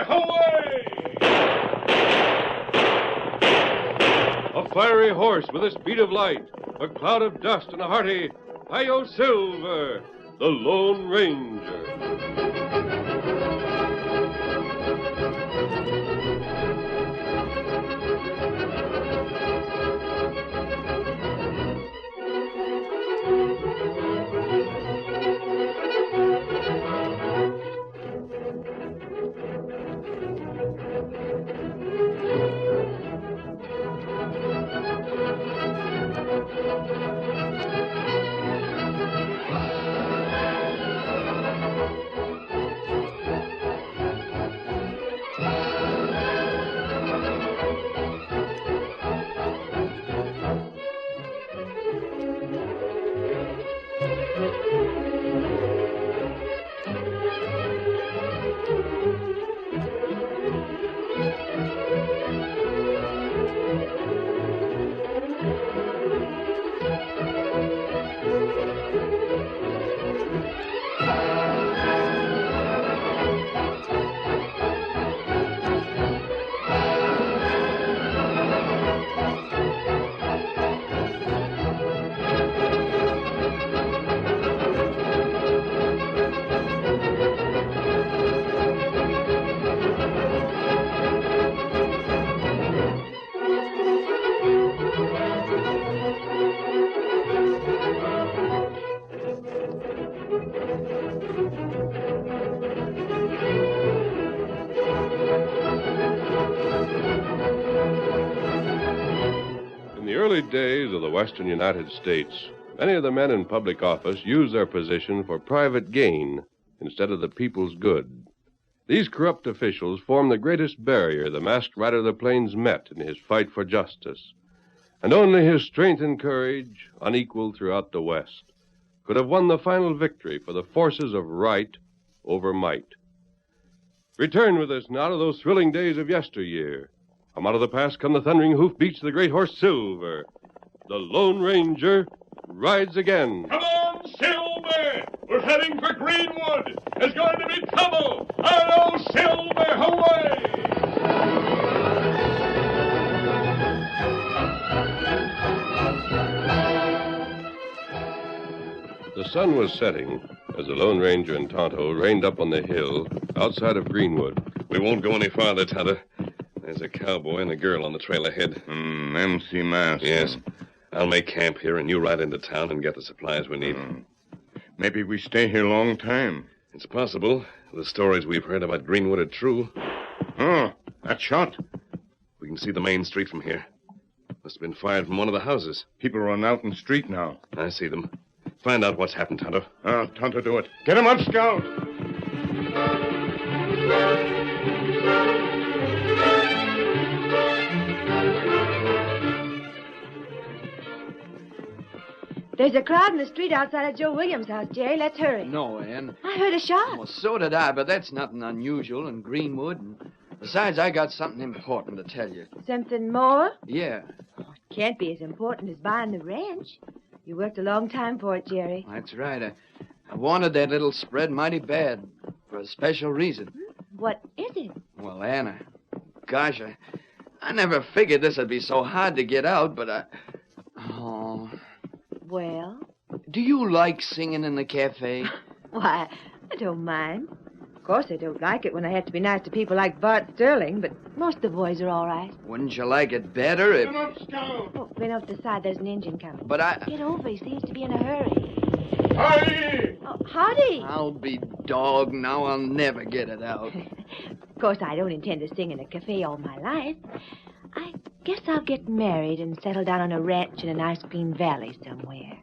Silver, away! A fiery horse with a speed of light, a cloud of dust, and a hearty, Hi-Yo Silver, the Lone Ranger. In the early days of the western United States, many of the men in public office used their position for private gain instead of the people's good. These corrupt officials formed the greatest barrier the masked rider of the plains met in his fight for justice. And only his strength and courage, unequaled throughout the West, could have won the final victory for the forces of right over might. Return with us now to those thrilling days of yesteryear. From out of the past come the thundering hoofbeats of the great horse Silver. The Lone Ranger rides again. Come on, Silver! We're heading for Greenwood. There's going to be trouble. Hi-Yo Silver, away! The sun was setting as the Lone Ranger and Tonto reined up on the hill outside of Greenwood. We won't go any farther, Tonto. There's a cowboy and a girl on the trail ahead. MC Mask. Yes. I'll make camp here, and you ride into town and get the supplies we need. Maybe we stay here a long time. It's possible. The stories we've heard about Greenwood are true. Oh, that shot. We can see the main street from here. Must have been fired from one of the houses. People run out in the street now. I see them. Find out what's happened, Tonto. Tonto, do it. Get him up, Scout. There's a crowd in the street outside of Joe Williams' house, Jerry. Let's hurry. No, Ann. I heard a shot. Well, so did I, but that's nothing unusual in Greenwood. And besides, I got something important to tell you. Something more? Yeah. Can't be as important as buying the ranch. You worked a long time for it, Jerry. That's right. I wanted that little spread mighty bad for a special reason. What is it? Well, Anna, gosh, I never figured this would be so hard to get out, but Oh. Well? Do you like singing in the cafe? Why, I don't mind. Of course, I don't like it when I have to be nice to people like Bart Sterling, but most of the boys are all right. Wouldn't you like it better if... Get him up, Scout. Oh, right off the side, there's an engine coming. But I... Get over, he seems to be in a hurry. Howdy! Oh, howdy! I'll be dogged now. I'll never get it out. Of course, I don't intend to sing in a cafe all my life. I guess I'll get married and settle down on a ranch in a nice green valley somewhere.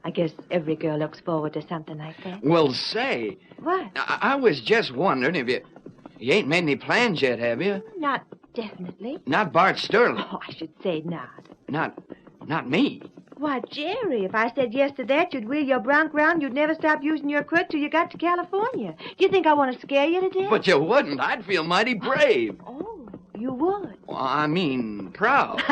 I guess every girl looks forward to something like that. Well, say... What? I was just wondering if you ain't made any plans yet, have you? Not definitely. Not Bart Sterling. Oh, I should say not. Not me. Why, Jerry, if I said yes to that, you'd wheel your bronc round, you'd never stop using your quirt till you got to California. Do you think I want to scare you to death? But you wouldn't. I'd feel mighty brave. Oh, you would. Well, I mean, proud.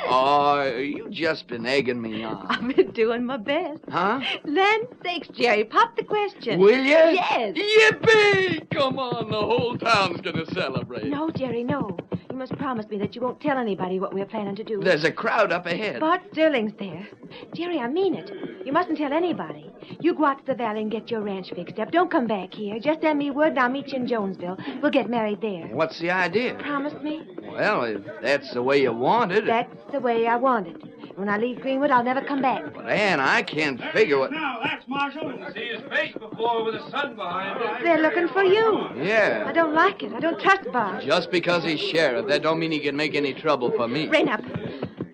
Oh, you just been egging me on. I've been doing my best. Huh? Land sakes, Jerry, pop the question. Will you? Yes. Yippee! Come on, the whole town's gonna celebrate. No, Jerry, no. You must promise me that you won't tell anybody what we're planning to do. There's a crowd up ahead. Bart Sterling's there. Jerry, I mean it. You mustn't tell anybody. You go out to the valley and get your ranch fixed up. Don't come back here. Just send me word and I'll meet you in Jonesville. We'll get married there. What's the idea? Promise me? Well, if that's the way you want it. That's the way I want it. When I leave Greenwood, I'll never come back. But, Ann, I can't figure what... Now, that's Marshal. See his face before with the sun behind him. They're looking for you. Yeah. I don't like it. I don't trust Bart. Just because he's sheriff, that don't mean he can make any trouble for me. Rein up.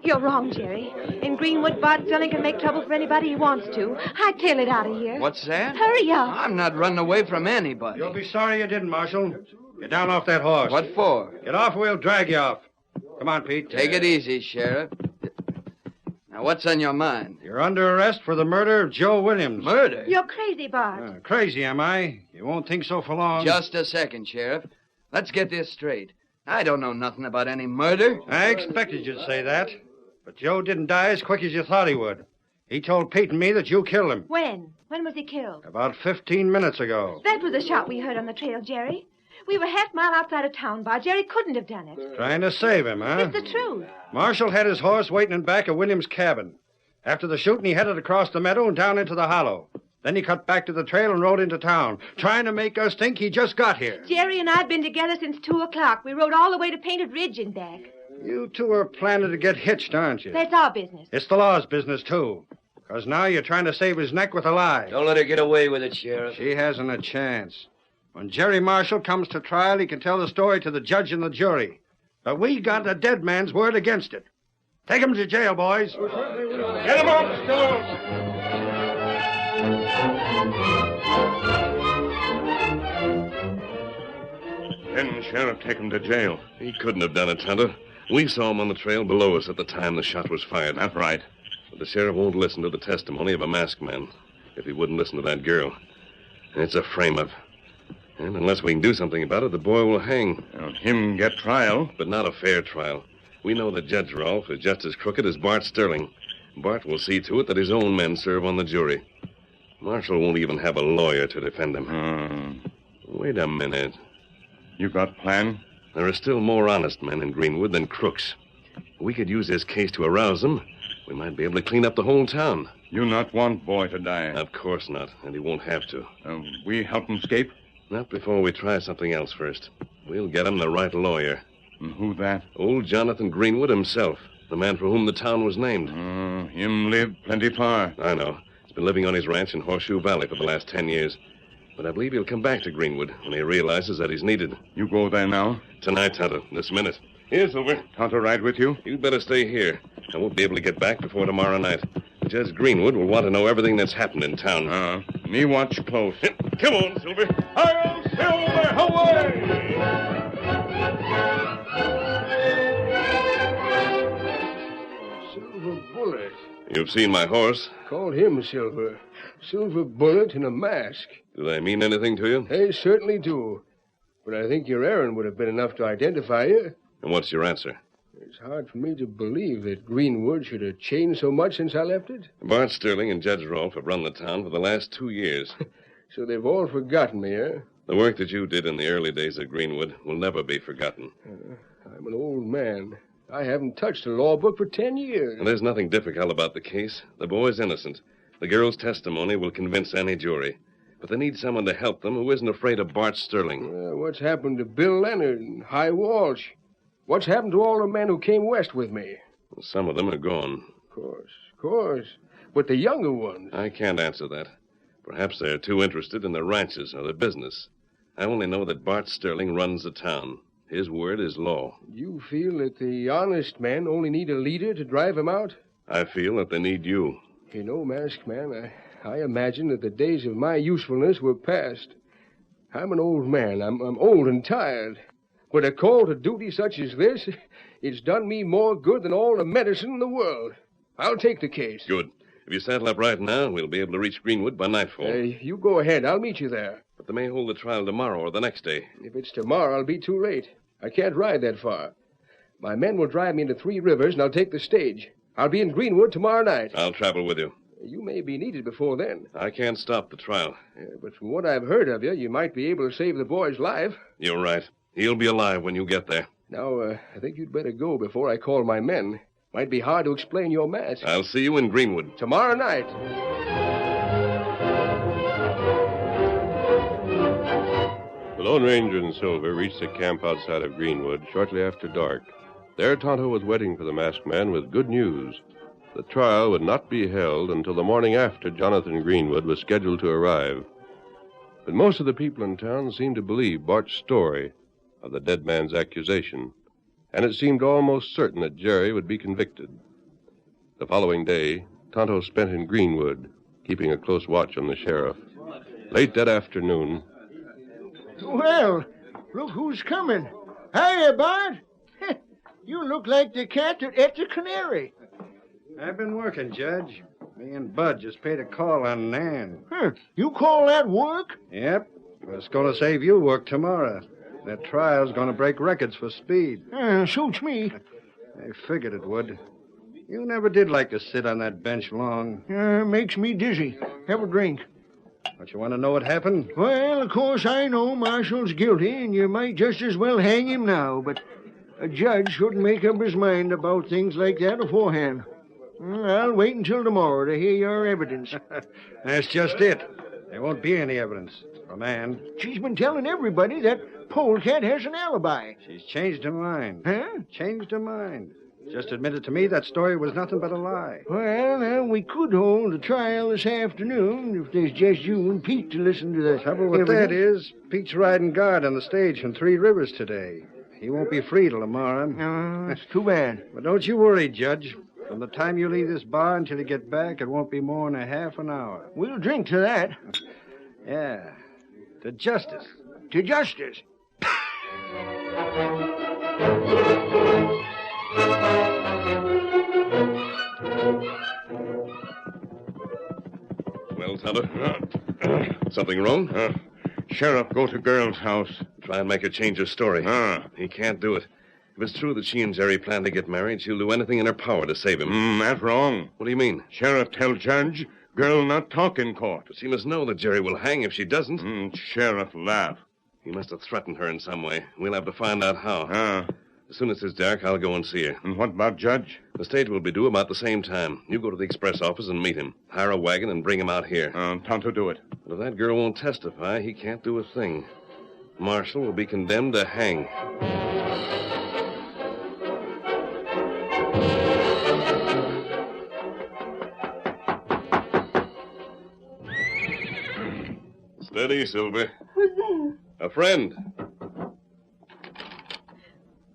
You're wrong, Jerry. In Greenwood, Bart Sterling can make trouble for anybody he wants to. Hightail it out of here. What's that? Hurry up. I'm not running away from anybody. You'll be sorry you didn't, Marshal. Get down off that horse. What for? Get off or we'll drag you off. Come on, Pete. Take it easy, Sheriff. Now, what's on your mind? You're under arrest for the murder of Joe Williams. Murder? You're crazy, Bart. Crazy, am I? You won't think so for long. Just a second, Sheriff. Let's get this straight. I don't know nothing about any murder. I expected you'd say that. But Joe didn't die as quick as you thought he would. He told Pete and me that you killed him. When? When was he killed? About 15 minutes ago. That was the shot we heard on the trail, Jerry. We were half mile outside of town, Bart. Jerry couldn't have done it. Trying to save him, huh? It's the truth. Marshall had his horse waiting in back of Williams' cabin. After the shooting, he headed across the meadow and down into the hollow. Then he cut back to the trail and rode into town, trying to make us think he just got here. Jerry and I have been together since 2 o'clock. We rode all the way to Painted Ridge and back. You two are planning to get hitched, aren't you? That's our business. It's the law's business, too. Because now you're trying to save his neck with a lie. Don't let her get away with it, Sheriff. She hasn't a chance. When Jerry Marshall comes to trial, he can tell the story to the judge and the jury. But we got a dead man's word against it. Take him to jail, boys. Get him off, Stone! Then Sheriff take him to jail. He couldn't have done it, Tonto. We saw him on the trail below us at the time the shot was fired. That's right. But the sheriff won't listen to the testimony of a masked man. If he wouldn't listen to that girl. It's a frame-up. And unless we can do something about it, the boy will hang. Now, him get trial. But not a fair trial. We know that Judge Rolfe is just as crooked as Bart Sterling. Bart will see to it that his own men serve on the jury. Marshall won't even have a lawyer to defend him. Wait a minute. You got plan? There are still more honest men in Greenwood than crooks. We could use this case to arouse them. We might be able to clean up the whole town. You not want boy to die? Of course not, and he won't have to. We help him escape? Not before we try something else first. We'll get him the right lawyer. And who that? Old Jonathan Greenwood himself, the man for whom the town was named. Him live plenty far. I know. He's been living on his ranch in Horseshoe Valley for the last 10 years. But I believe he'll come back to Greenwood when he realizes that he's needed. You go there now? Tonight, Tonto, this minute. Here, Silver. Tonto ride with you? You'd better stay here. I won't be able to get back before tomorrow night. Judge Greenwood will want to know everything that's happened in town. Me watch close. Come on, Silver. Hi-yo, Silver, away! Silver Bullet. You've seen my horse. Call him Silver. Silver Bullet in a mask. Do they mean anything to you? They certainly do. But I think your errand would have been enough to identify you. And what's your answer? It's hard for me to believe that Greenwood should have changed so much since I left it. Bart Sterling and Judge Rolfe have run the town for the last 2 years. So they've all forgotten me, eh? The work that you did in the early days of Greenwood will never be forgotten. I'm an old man. I haven't touched a law book for 10 years. And there's nothing difficult about the case. The boy's innocent. The girl's testimony will convince any jury. But they need someone to help them who isn't afraid of Bart Sterling. What's happened to Bill Leonard and High Walsh? What's happened to all the men who came west with me? Some of them are gone. Of course. But the younger ones... I can't answer that. Perhaps they're too interested in their ranches or their business. I only know that Bart Sterling runs the town. His word is law. You feel that the honest men only need a leader to drive them out? I feel that they need you. You know, Masked Man, I imagine that the days of my usefulness were past. I'm an old man. I'm old and tired. But a call to duty such as this, it's done me more good than all the medicine in the world. I'll take the case. Good. If you saddle up right now, we'll be able to reach Greenwood by nightfall. You go ahead. I'll meet you there. But they may hold the trial tomorrow or the next day. If it's tomorrow, I'll be too late. I can't ride that far. My men will drive me into Three Rivers, and I'll take the stage. I'll be in Greenwood tomorrow night. I'll travel with you. You may be needed before then. I can't stop the trial. But from what I've heard of you, you might be able to save the boy's life. You're right. He'll be alive when you get there. Now, I think you'd better go before I call my men. Might be hard to explain your match. I'll see you in Greenwood. Tomorrow night. The Lone Ranger and Silver reached the camp outside of Greenwood shortly after dark. There, Tonto was waiting for the masked man with good news. The trial would not be held until the morning after Jonathan Greenwood was scheduled to arrive. But most of the people in town seemed to believe Bart's story of the dead man's accusation, and it seemed almost certain that Jerry would be convicted. The following day, Tonto spent in Greenwood, keeping a close watch on the sheriff. Late that afternoon... Well, look who's coming. Hiya, Bart. You look like the cat that ate the canary. I've been working, Judge. Me and Bud just paid a call on Nan. You call that work? Yep. It's going to save you work tomorrow. That trial's going to break records for speed. Suits me. I figured it would. You never did like to sit on that bench long. Makes me dizzy. Have a drink. Don't you want to know what happened? Well, of course I know Marshall's guilty, and you might just as well hang him now, but a judge shouldn't make up his mind about things like that beforehand. I'll wait until tomorrow to hear your evidence. That's just it. There won't be any evidence for man. She's been telling everybody that Polecat has an alibi. She's changed her mind. Huh? Changed her mind. Just admitted to me that story was nothing but a lie. Well, now, we could hold a trial this afternoon if there's just you and Pete to listen to the Trouble with that is, Pete's riding guard on the stage from Three Rivers today. He won't be free till tomorrow. That's too bad. But don't you worry, Judge. From the time you leave this bar until you get back, it won't be more than a half an hour. We'll drink to that. Yeah. To justice. To justice. Well, Tonto? Something wrong? Sheriff, go to girl's house. Try and make her change her story. He can't do it. If it's true that she and Jerry plan to get married, she'll do anything in her power to save him. That's wrong. What do you mean? Sheriff tell judge, girl not talk in court. But she must know that Jerry will hang if she doesn't. Sheriff laugh. He must have threatened her in some way. We'll have to find out how. As soon as it's dark, I'll go and see her. And what about Judge? The stage will be due about the same time. You go to the express office and meet him. Hire a wagon and bring him out here. Tonto do it. But if that girl won't testify, he can't do a thing. Marshall will be condemned to hang. Steady, Silver. Who's there? A friend.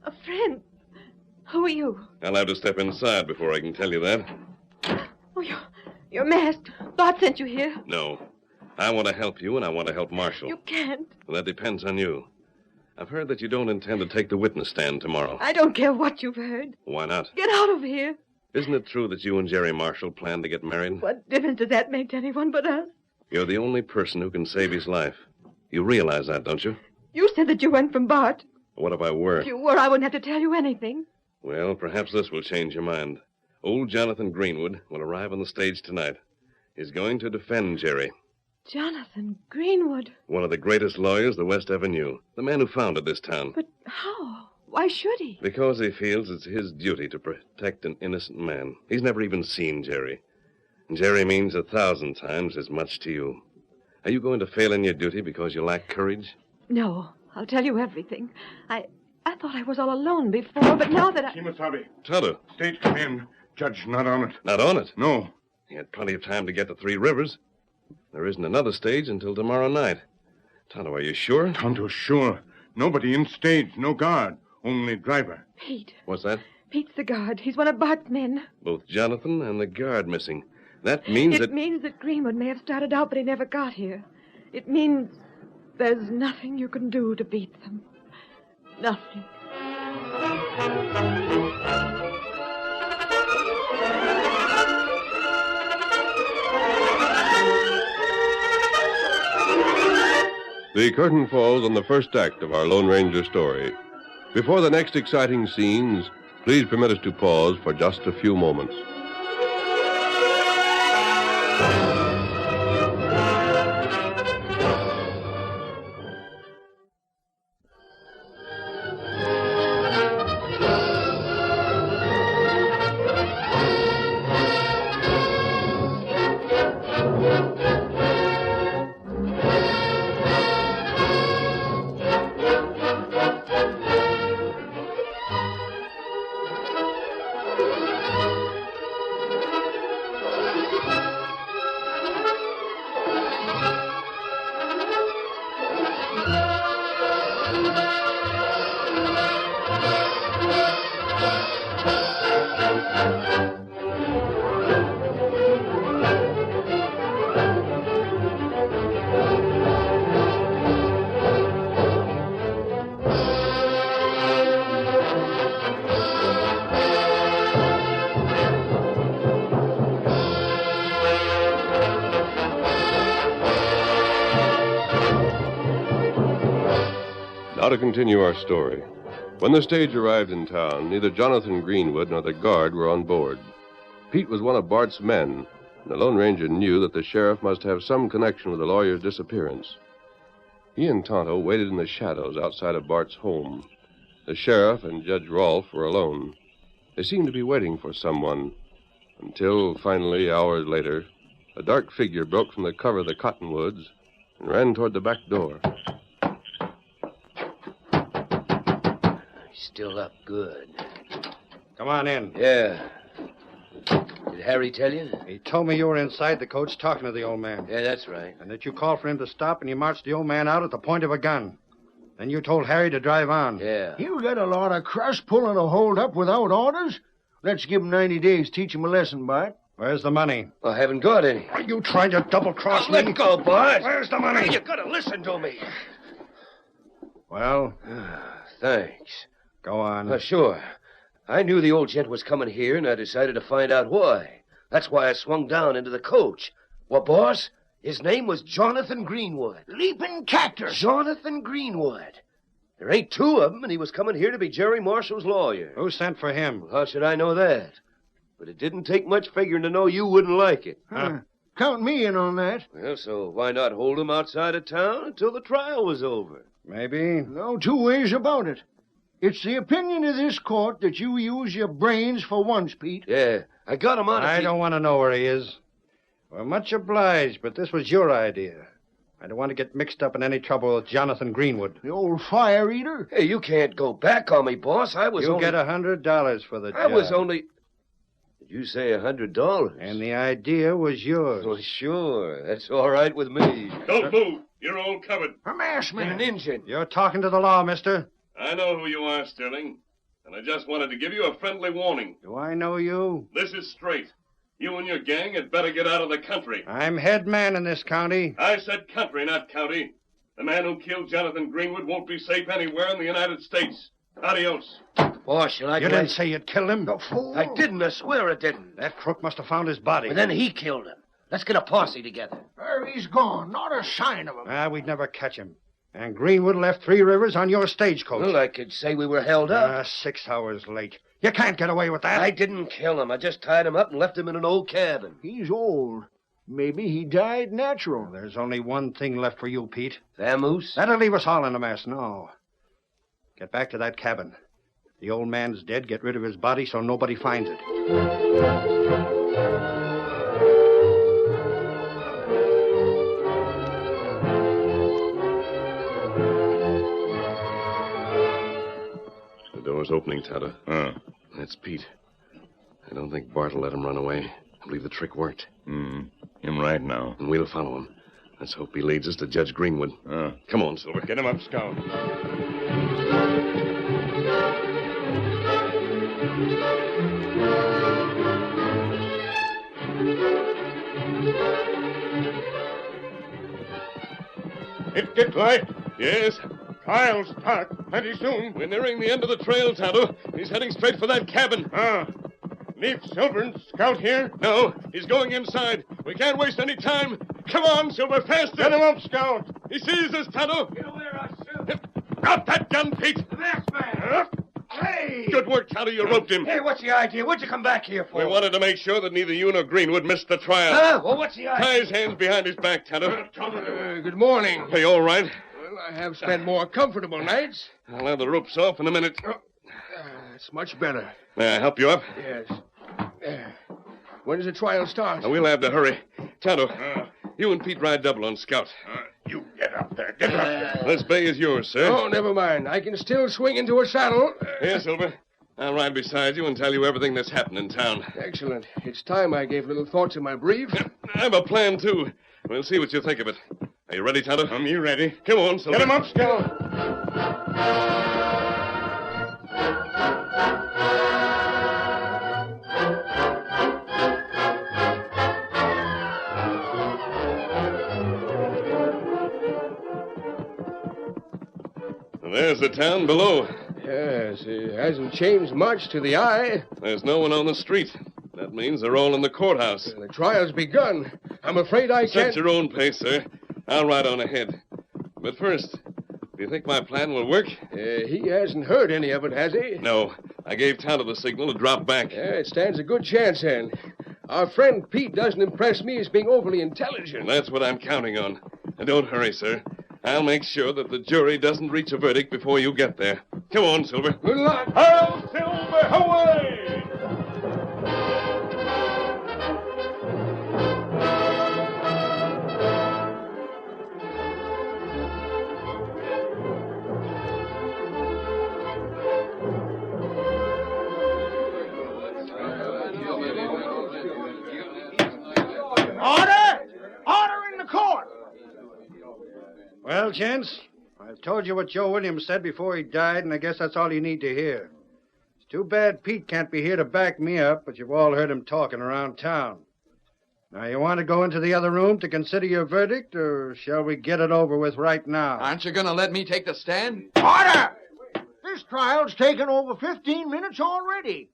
A friend? Who are you? I'll have to step inside before I can tell you that. Oh, you're masked. Bart sent you here. No. I want to help you, and I want to help Marshall. You can't. Well, that depends on you. I've heard that you don't intend to take the witness stand tomorrow. I don't care what you've heard. Why not? Get out of here. Isn't it true that you and Jerry Marshall plan to get married? What difference does that make to anyone but us? You're the only person who can save his life. You realize that, don't you? You said that you went from Bart. What if I were? If you were, I wouldn't have to tell you anything. Well, perhaps this will change your mind. Old Jonathan Greenwood will arrive on the stage tonight. He's going to defend Jerry. Jonathan Greenwood. One of the greatest lawyers the West ever knew. The man who founded this town. But how? Why should he? Because he feels it's his duty to protect an innocent man. He's never even seen Jerry. And Jerry means 1,000 times as much to you. Are you going to fail in your duty because you lack courage? No. I'll tell you everything. I thought I was all alone before, but now that I... Kimasabi. Tonto. Stage come in. Judge not on it. Not on it? No. He had plenty of time to get to Three Rivers. There isn't another stage until tomorrow night. Tonto, are you sure? Tonto, sure. Nobody in stage, no guard. Only driver. Pete. What's that? Pete's the guard. He's one of Bart's men. Both Jonathan and the guard missing. That means It means that Greenwood may have started out, but he never got here. It means there's nothing you can do to beat them. Nothing. The curtain falls on the first act of our Lone Ranger story. Before the next exciting scenes, Please permit us to pause for just a few moments. Now to continue our story. When the stage arrived in town, neither Jonathan Greenwood nor the guard were on board. Pete was one of Bart's men, and the Lone Ranger knew that the sheriff must have some connection with the lawyer's disappearance. He and Tonto waited in the shadows outside of Bart's home. The sheriff and Judge Rolfe were alone. They seemed to be waiting for someone, until finally, hours later, a dark figure broke from the cover of the cottonwoods and ran toward the back door. Still up good. Come on in. Yeah. Did Harry tell you? He told me you were inside the coach talking to the old man. Yeah, that's right. And that you called for him to stop and you marched the old man out at the point of a gun. Then you told Harry to drive on. Yeah. You got a lot of crust pulling a hold up without orders? Let's give him 90 days, teach him a lesson, Bart. Where's the money? I haven't got any. Are you trying to double-cross me? Let go, Bart. Where's the money? You gotta listen to me. Well, Thanks. go on. Sure. I knew the old gent was coming here, and I decided to find out why. That's why I swung down into the coach. Well, boss, his name was Jonathan Greenwood. Leaping cactus. Jonathan Greenwood. There ain't two of them, and he was coming here to be Jerry Marshall's lawyer. Who sent for him? How should I know that? But it didn't take much figuring to know you wouldn't like it. Huh. Count me in on that. Well, so why not hold him outside of town until the trial was over? Maybe. No two ways about it. It's the opinion of this court that you use your brains for once, Pete. Yeah, I got him on. I don't want to know where he is. We're much obliged, but this was your idea. I don't want to get mixed up in any trouble with Jonathan Greenwood. The old fire eater. Hey, you can't go back on me, boss. I was You'll only... get $100 for the job. I was only... Did you say $100? And the idea was yours. Well, sure. That's all right with me. Don't move. You're all covered. A masked And man. an engine. You're talking to the law, mister. I know who you are, Sterling. And I just wanted to give you a friendly warning. Do I know you? This is straight. You and your gang had better get out of the country. I'm head man in this county. I said country, not county. The man who killed Jonathan Greenwood won't be safe anywhere in the United States. Adios. Boss, shall I You go... didn't say you'd kill him. The fool. I didn't. I swear I didn't. That crook must have found his body. And then he killed him. Let's get a posse together. He's gone. Not a sign of him. We'd never catch him. And Greenwood left Three Rivers on your stagecoach. Well, I could say we were held up. 6 hours late. You can't get away with that. I didn't kill him. I just tied him up and left him in an old cabin. He's old. Maybe he died natural. There's only one thing left for you, Pete. Vamoose? That'll leave us all in a mess. No. Get back to that cabin. If the old man's dead, get rid of his body so nobody finds it. The door's opening, Tonto. That's Pete. I don't think Bart will let him run away. I believe the trick worked. Him right now. And we'll follow him. Let's hope he leads us to Judge Greenwood. Come on, Silver. Get him up, Scout. It gets light. Yes. Kyle's start plenty soon. We're nearing the end of the trail, Tonto. He's heading straight for that cabin. Leave Silver and Scout here? No, he's going inside. We can't waste any time. Come on, Silver, faster. Get him up, Scout. He sees us, Tonto. Get away, Russell. Drop that gun, Pete. The masked man. Hey! Good work, Tonto. You roped him. Hey, what's the idea? What'd you come back here for? We wanted to make sure that neither you nor Greenwood missed the trial. Huh? Well, what's the idea? Tie his hands behind his back, Tonto. Good morning. Are you all right? Well, I have spent more comfortable nights. I'll have the ropes off in a minute. It's much better. May I help you up? Yes. When does the trial start? We'll have to hurry. Tonto, you and Pete ride double on Scout. You get up there. Get up. This bay is yours, sir. Oh, never mind. I can still swing into a saddle. Here, Silver. I'll ride beside you and tell you everything that's happened in town. Excellent. It's time I gave little thought to my brief. I have a plan, too. We'll see what you think of it. Are you ready, Tonto? You ready? Come on, Silver. Get him up, Scout. There's the town below. Yes, it hasn't changed much to the eye. There's no one on the street. That means they're all in the courthouse. The trial's begun. I'm afraid I Set can't... your own pace, sir. I'll ride on ahead. But first, do you think my plan will work? He hasn't heard any of it, has he? No. I gave Tonto the signal to drop back. Yeah, it stands a good chance, then. Our friend Pete doesn't impress me as being overly intelligent. That's what I'm counting on. And don't hurry, sir. I'll make sure that the jury doesn't reach a verdict before you get there. Come on, Silver. Good luck. Hail Silver, away! Order! Order in the court! Well, gents, I've told you what Joe Williams said before he died, and I guess that's all you need to hear. It's too bad Pete can't be here to back me up, but you've all heard him talking around town. Now, you want to go into the other room to consider your verdict, or shall we get it over with right now? Aren't you going to let me take the stand? Order! This trial's taken over 15 minutes already.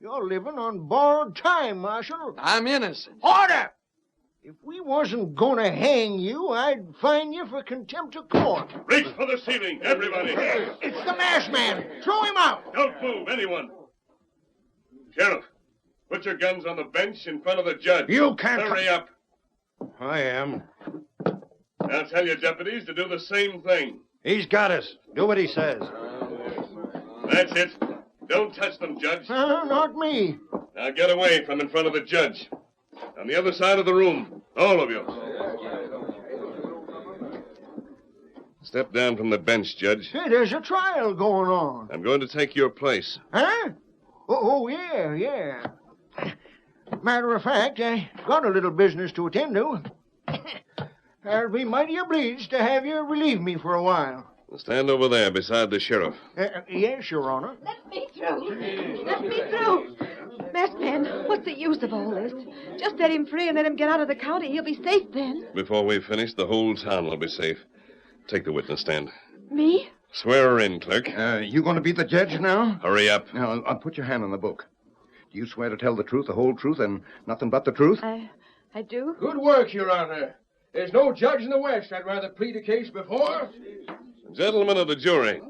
You're living on borrowed time, Marshal. I'm innocent. Order! If we wasn't going to hang you, I'd fine you for contempt of court. Reach for the ceiling, everybody. It's the masked man. Throw him out. Don't move, anyone. Sheriff, put your guns on the bench in front of the judge. You can't... Hurry up. I am. I'll tell your deputies to do the same thing. He's got us. Do what he says. That's it. Don't touch them, Judge. Not me. Now get away from in front of the judge. On the other side of the room, all of you. Step down from the bench, Judge. Hey, there's a trial going on. I'm going to take your place. Huh? Oh, yeah. Matter of fact, I got a little business to attend to. I'll be mighty obliged to have you relieve me for a while. Stand over there beside the sheriff. Yes, Your Honor. Let me through. Let me through. Masked man, what's the use of all this? Just set him free and let him get out of the county. He'll be safe then. Before we finish, the whole town will be safe. Take the witness stand. Me? Swear her in, clerk. You going to be the judge now? Hurry up. Now, I'll put your hand on the book. Do you swear to tell the truth, the whole truth, and nothing but the truth? I do. Good work, Your Honor. There's no judge in the West I'd rather plead a case before. Gentlemen of the jury,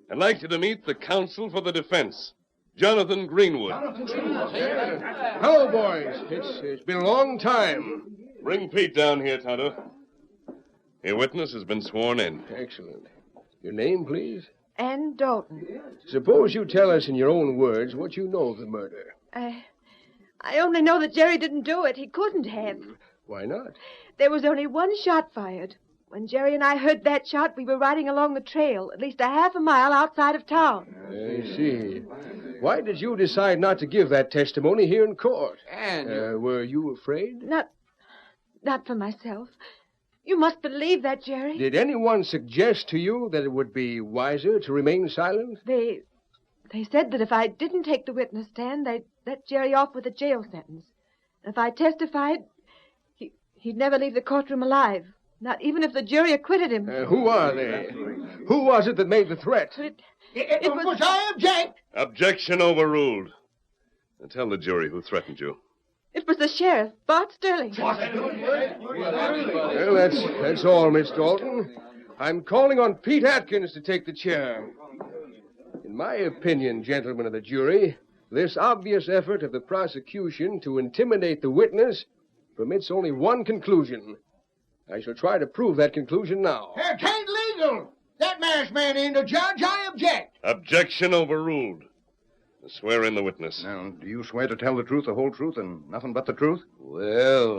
I'd like you to meet the counsel for the defense, Jonathan Greenwood. Hello, boys. It's been a long time. Bring Pete down here, Tonto. Your witness has been sworn in. Excellent. Your name, please? Ann Dalton. Suppose you tell us in your own words what you know of the murder. I only know that Jerry didn't do it. He couldn't have. Why not? There was only one shot fired. When Jerry and I heard that shot, we were riding along the trail, at least a half a mile outside of town. I see. Why did you decide not to give that testimony here in court? And were you afraid? Not for myself. You must believe that, Jerry. Did anyone suggest to you that it would be wiser to remain silent? They said that if I didn't take the witness stand, they'd let Jerry off with a jail sentence. And if I testified, he'd never leave the courtroom alive. Not even if the jury acquitted him. Who are they? Who was it that made the threat? It was I object. Objection overruled. Now tell the jury who threatened you. It was the sheriff, Bart Sterling. Well, that's all, Miss Dalton. I'm calling on Pete Atkins to take the chair. In In my opinion, gentlemen of the jury, this obvious effort of the prosecution to intimidate the witness permits only one conclusion. I shall try to prove that conclusion now. It ain't legal. That masked man ain't a judge. I object. Objection overruled. Swear in the witness. Now, do you swear to tell the truth, the whole truth, and nothing but the truth? Well,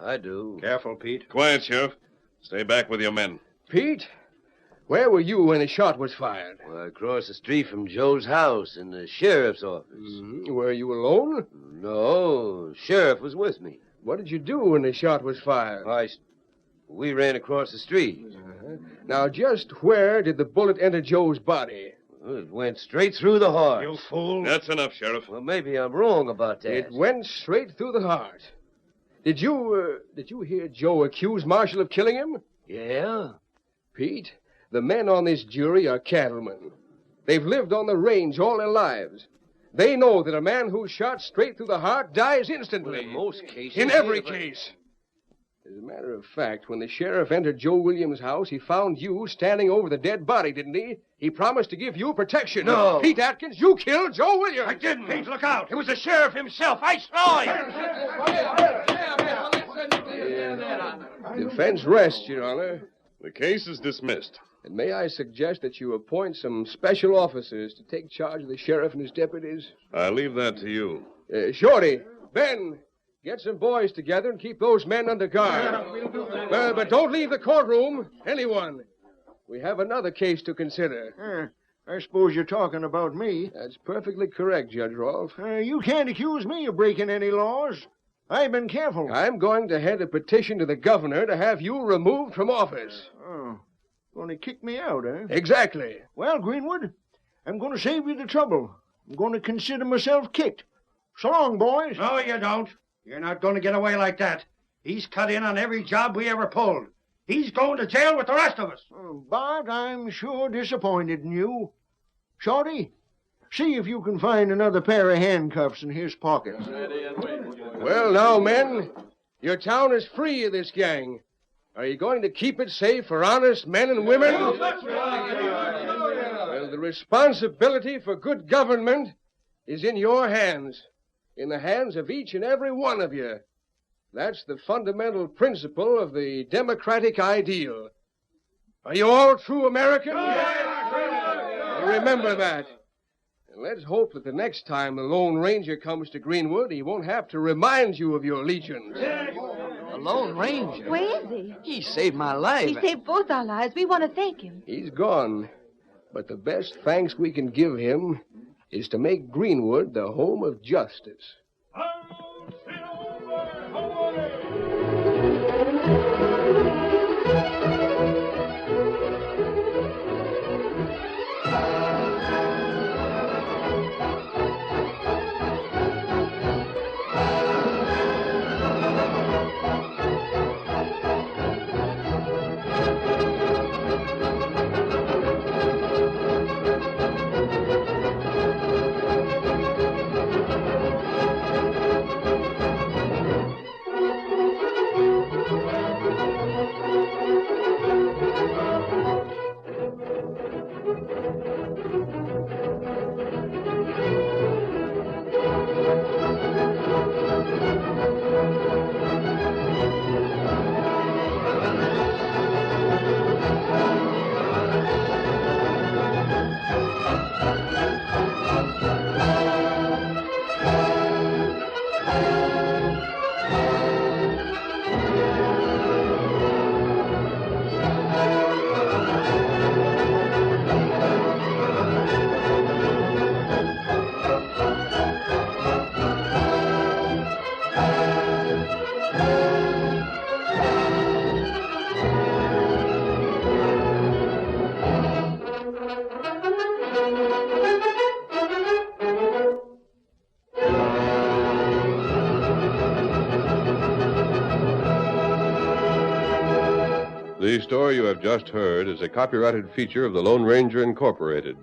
I do. Careful, Pete. Quiet, Sheriff. Stay back with your men. Pete, where were you when the shot was fired? Well, across the street from Joe's house in the sheriff's office. Mm-hmm. Were you alone? No, sheriff was with me. What did you do when the shot was fired? We ran across the street. Now, just where did the bullet enter Joe's body? Well, it went straight through the heart. You fool. That's enough, Sheriff. Well, maybe I'm wrong about that. It went straight through the heart. Did you hear Joe accuse Marshall of killing him? Yeah? Pete, the men on this jury are cattlemen. They've lived on the range all their lives. They know that a man who's shot straight through the heart dies instantly. Well, in most cases. In every case. As a matter of fact, when the sheriff entered Joe Williams' house, he found you standing over the dead body, didn't he? He promised to give you protection. No. Pete Atkins, you killed Joe Williams. I didn't. Pete, look out. It was the sheriff himself. I saw him. Defense rests, Your Honor. The case is dismissed. And may I suggest that you appoint some special officers to take charge of the sheriff and his deputies? I'll leave that to you. Shorty, Ben, get some boys together and keep those men under guard. But don't leave the courtroom, anyone. We have another case to consider. I suppose you're talking about me. That's perfectly correct, Judge Rolfe. You can't accuse me of breaking any laws. I've been careful. I'm going to head a petition to the governor to have you removed from office. Going to kick me out, eh? Exactly. Well, Greenwood, I'm going to save you the trouble. I'm going to consider myself kicked. So long, boys. No, you don't. You're not going to get away like that. He's cut in on every job we ever pulled. He's going to jail with the rest of us. Bart, I'm sure disappointed in you. Shorty, see if you can find another pair of handcuffs in his pocket. Well, now, men, your town is free of this gang. Are you going to keep it safe for honest men and women? Well, the responsibility for good government is in your hands, in the hands of each and every one of you. That's the fundamental principle of the democratic ideal. Are you all true Americans? Remember that. And let's hope that the next time the Lone Ranger comes to Greenwood, he won't have to remind you of your allegiance. The Lone Ranger? Where is he? He saved my life. He saved both our lives. We want to thank him. He's gone. But the best thanks we can give him is to make Greenwood the home of justice. The story you have just heard is a copyrighted feature of the Lone Ranger Incorporated.